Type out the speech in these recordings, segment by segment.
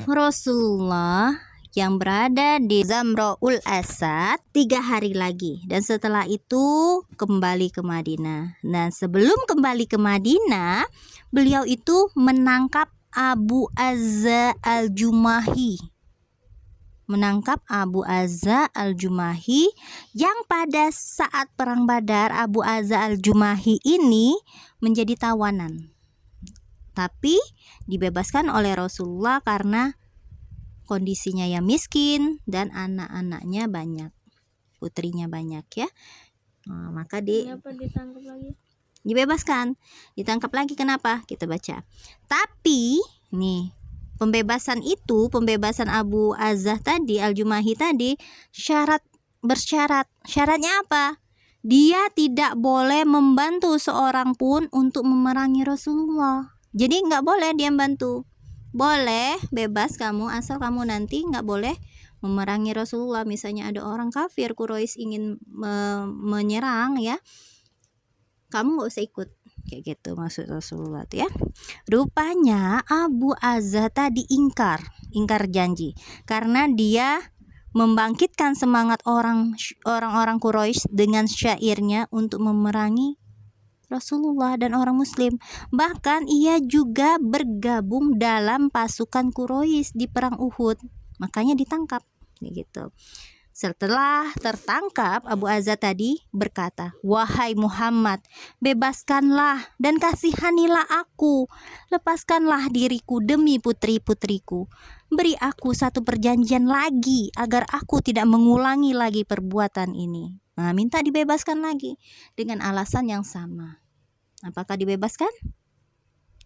Rasulullah yang berada di Zamro'ul Asad 3 hari lagi, dan setelah itu kembali ke Madinah. Nah, sebelum kembali ke Madinah, beliau itu menangkap Abu Azza al-Jumahi. Yang pada saat perang Badar, Abu Azza al-Jumahi ini menjadi tawanan, tapi dibebaskan oleh Rasulullah karena kondisinya yang miskin dan anak-anaknya banyak, putrinya banyak ya. Nah, maka Kenapa ditangkap lagi? dibebaskan. Ditangkap lagi kenapa? Kita baca. Tapi nih, pembebasan Abu Azzah tadi, Al-Jumahi tadi, bersyarat. Syaratnya apa? Dia tidak boleh membantu seorang pun untuk memerangi Rasulullah. Jadi nggak boleh dia bantu. Boleh bebas kamu, asal kamu nanti nggak boleh memerangi Rasulullah. Misalnya ada orang kafir Quraisy ingin menyerang ya, kamu nggak usah ikut, kayak gitu maksud Rasulullah ya. Rupanya Abu Azzah tadi ingkar janji karena dia membangkitkan semangat orang-orang Quraisy dengan syairnya untuk memerangi Rasulullah dan orang muslim. Bahkan ia juga bergabung dalam pasukan Quraisy di perang Uhud. Makanya ditangkap gitu. Setelah tertangkap, Abu Azzah tadi berkata, "Wahai Muhammad, bebaskanlah dan kasihanilah aku. Lepaskanlah diriku demi putri-putriku. Beri aku satu perjanjian lagi agar aku tidak mengulangi lagi perbuatan ini." Nah, minta dibebaskan lagi dengan alasan yang sama. Apakah dibebaskan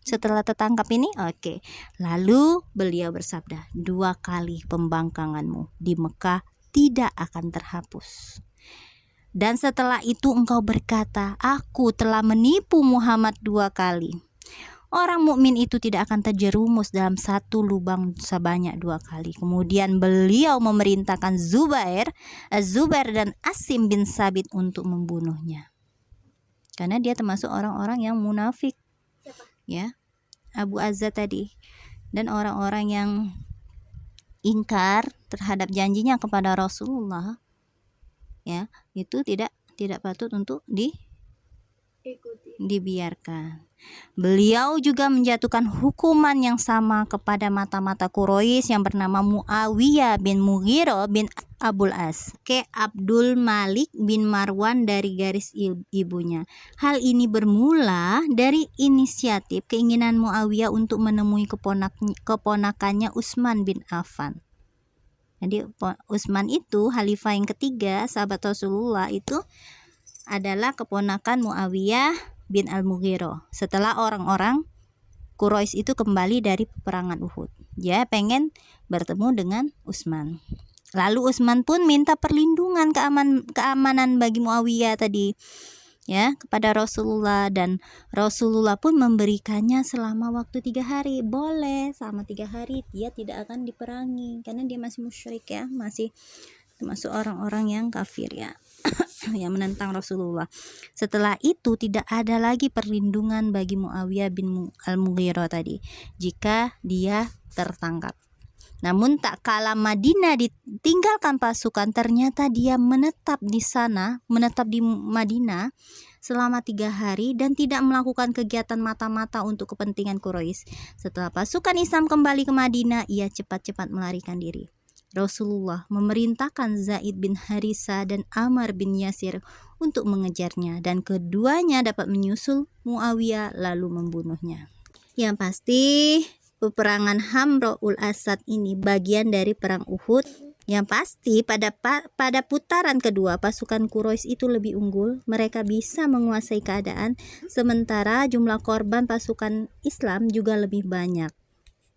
setelah tertangkap ini? Oke. Lalu beliau bersabda, 2 kali pembangkanganmu di Mekah tidak akan terhapus. Dan setelah itu engkau berkata, aku telah menipu Muhammad 2 kali. Orang mukmin itu tidak akan terjerumus dalam satu lubang sebanyak 2 kali. Kemudian beliau memerintahkan Zubair dan Asim bin Sabit untuk membunuhnya. Karena dia termasuk orang-orang yang munafik. Ya, Abu Azzah tadi dan orang-orang yang ingkar terhadap janjinya kepada Rasulullah, ya, itu tidak patut untuk dibiarkan. Beliau juga menjatuhkan hukuman yang sama kepada mata-mata Quraisy yang bernama Muawiyah bin Mughirah bin Abul As ke Abdul Malik bin Marwan dari garis ibunya. Hal ini bermula dari inisiatif keinginan Muawiyah untuk menemui keponakannya Utsman bin Affan. Jadi Utsman itu khalifah yang ketiga sahabat Rasulullah, itu adalah keponakan Muawiyah bin Al-Mughirah setelah orang-orang Quraisy itu kembali dari peperangan Uhud. Dia pengen bertemu dengan Utsman. Lalu Utsman pun minta perlindungan keamanan bagi Muawiyah tadi ya kepada Rasulullah, dan Rasulullah pun memberikannya selama waktu 3 hari. Boleh selama 3 hari dia tidak akan diperangi karena dia masih musyrik ya, masih termasuk orang-orang yang kafir ya yang menentang Rasulullah. Setelah itu tidak ada lagi perlindungan bagi Muawiyah bin Al-Mughirah tadi jika dia tertangkap. Namun tak kala Madinah ditinggalkan pasukan, ternyata dia menetap di Madinah selama 3 hari dan tidak melakukan kegiatan mata-mata untuk kepentingan Quraisy. Setelah pasukan Islam kembali ke Madinah, ia cepat-cepat melarikan diri. Rasulullah memerintahkan Zaid bin Harisah dan Ammar bin Yasir untuk mengejarnya, dan keduanya dapat menyusul Muawiyah lalu membunuhnya. Yang pasti peperangan Zamro'ul Asad ini bagian dari perang Uhud. Yang pasti pada putaran kedua pasukan Quraisy itu lebih unggul. Mereka bisa menguasai keadaan, sementara jumlah korban pasukan Islam juga lebih banyak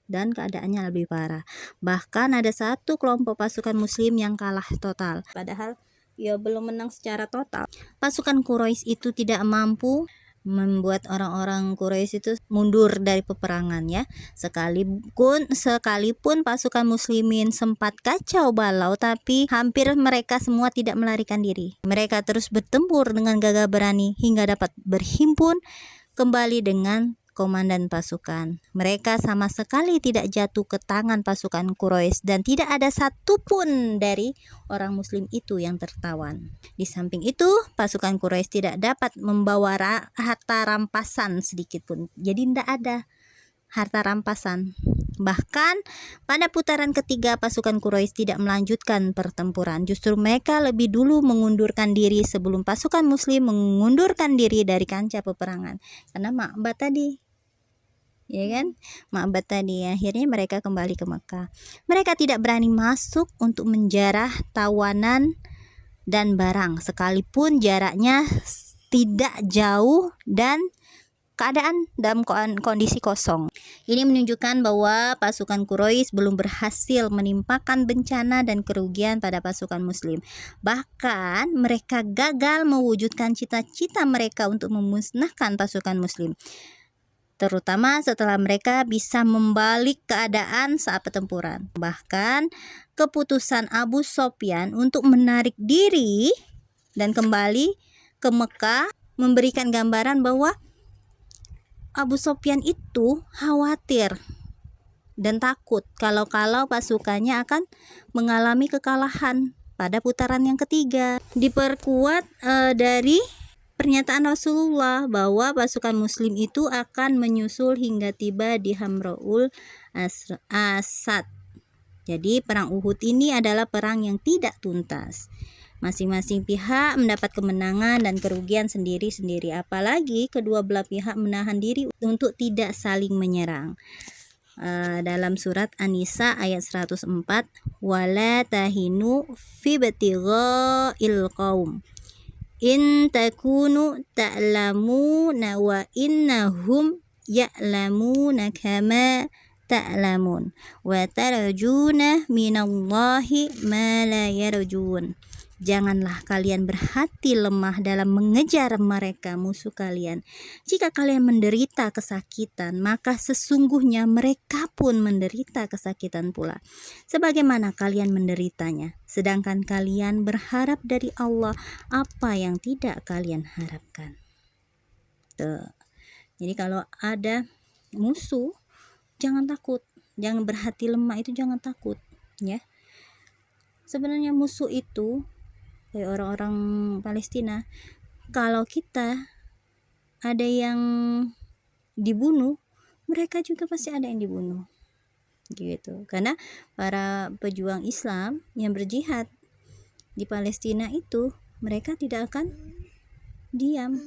dan keadaannya lebih parah. Bahkan ada satu kelompok pasukan muslim yang kalah total. Padahal ya belum menang secara total. Pasukan Quraisy itu tidak mampu membuat orang-orang Quraisy itu mundur dari peperangan ya. Sekalipun pasukan muslimin sempat kacau balau, tapi hampir mereka semua tidak melarikan diri. Mereka terus bertempur dengan gagah berani hingga dapat berhimpun kembali dengan komandan pasukan. Mereka sama sekali tidak jatuh ke tangan pasukan Quraisy dan tidak ada satupun dari orang muslim itu yang tertawan. Di samping itu, pasukan Quraisy tidak dapat membawa harta rampasan sedikit pun. Jadi tidak ada harta rampasan. Bahkan pada putaran ketiga pasukan Quraisy tidak melanjutkan pertempuran. Justru mereka lebih dulu mengundurkan diri sebelum pasukan muslim mengundurkan diri dari kancah peperangan. Karena makbat tadi, ya kan? Makbat tadi, akhirnya mereka kembali ke Mekah. Mereka tidak berani masuk untuk menjarah tawanan dan barang sekalipun jaraknya tidak jauh dan keadaan dalam kondisi kosong. Ini menunjukkan bahwa pasukan Quraisy belum berhasil menimpakan bencana dan kerugian pada pasukan muslim. Bahkan mereka gagal mewujudkan cita-cita mereka untuk memusnahkan pasukan muslim, terutama setelah mereka bisa membalik keadaan saat pertempuran. Bahkan keputusan Abu Sufyan untuk menarik diri dan kembali ke Mekah memberikan gambaran bahwa Abu Sufyan itu khawatir dan takut kalau pasukannya akan mengalami kekalahan pada putaran yang ketiga. Diperkuat dari pernyataan Rasulullah bahwa pasukan muslim itu akan menyusul hingga tiba di Hamraul Asad. Jadi perang Uhud ini adalah perang yang tidak tuntas. Masing-masing pihak mendapat kemenangan dan kerugian sendiri-sendiri. Apalagi kedua belah pihak menahan diri untuk tidak saling menyerang. Dalam surat An-Nisa ayat 104, wala tahinu fi ibtigha'il qaum in takunu ta'lamuna wa innahum ya'lamuna kama ta'lamun wa tarjuna minallahi ma la yarjun. Janganlah kalian berhati lemah dalam mengejar mereka musuh kalian. Jika kalian menderita kesakitan, maka sesungguhnya mereka pun menderita kesakitan pula, sebagaimana kalian menderitanya. Sedangkan kalian berharap dari Allah apa yang tidak kalian harapkan. Tuh. Jadi kalau ada musuh, jangan takut, jangan berhati lemah, itu jangan takut, ya. Sebenarnya musuh itu kayak orang-orang Palestina, kalau kita ada yang dibunuh, mereka juga pasti ada yang dibunuh, gitu. Karena para pejuang Islam yang berjihad di Palestina itu, mereka tidak akan diam.